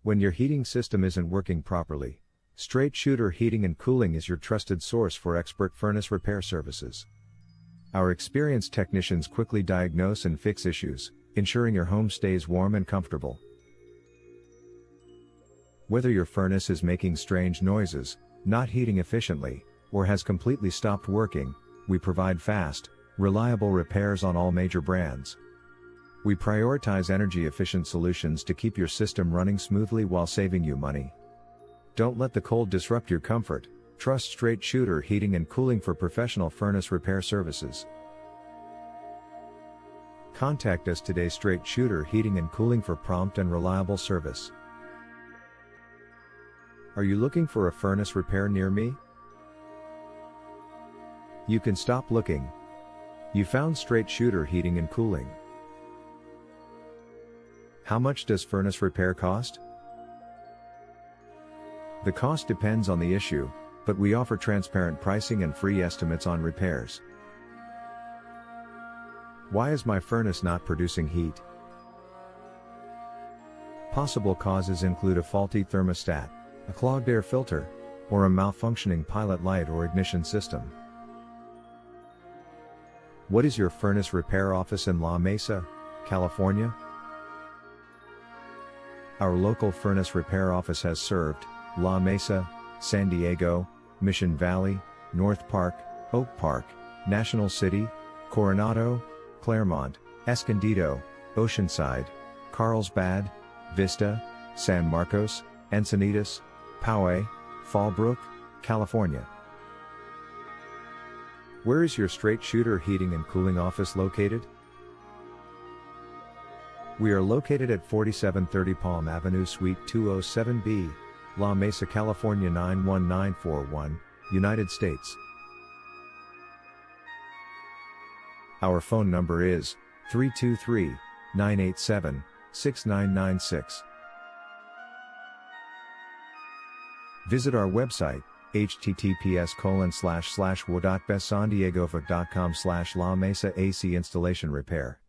When your heating system isn't working properly, Straight Shooter Heating and Cooling is your trusted source for expert furnace repair services. Our experienced technicians quickly diagnose and fix issues, ensuring your home stays warm and comfortable. Whether your furnace is making strange noises, not heating efficiently, or has completely stopped working, we provide fast, reliable repairs on all major brands. We prioritize energy-efficient solutions to keep your system running smoothly while saving you money. Don't let the cold disrupt your comfort. Trust Straight Shooter Heating and Cooling for professional furnace repair services. Contact us today. Straight Shooter Heating and Cooling for prompt and reliable service. Are you looking for a furnace repair near me? You can stop looking. You found Straight Shooter Heating and Cooling. How much does furnace repair cost? The cost depends on the issue, but we offer transparent pricing and free estimates on repairs. Why is my furnace not producing heat? Possible causes include a faulty thermostat, a clogged air filter, or a malfunctioning pilot light or ignition system. What is your furnace repair office in La Mesa, California? Our local furnace repair office has served La Mesa, San Diego, Mission Valley, North Park, Oak Park, National City, Coronado, Clairemont, Escondido, Oceanside, Carlsbad, Vista, San Marcos, Encinitas, Poway, Fallbrook, California. Where is your Straight Shooter Heating and Cooling office located? We are located at 4730 Palm Avenue, Suite 207B, La Mesa, California 91941, United States. Our phone number is 323-987-6996. Visit our website, https://wo.besandiegofa.com/La Mesa AC Installation Repair.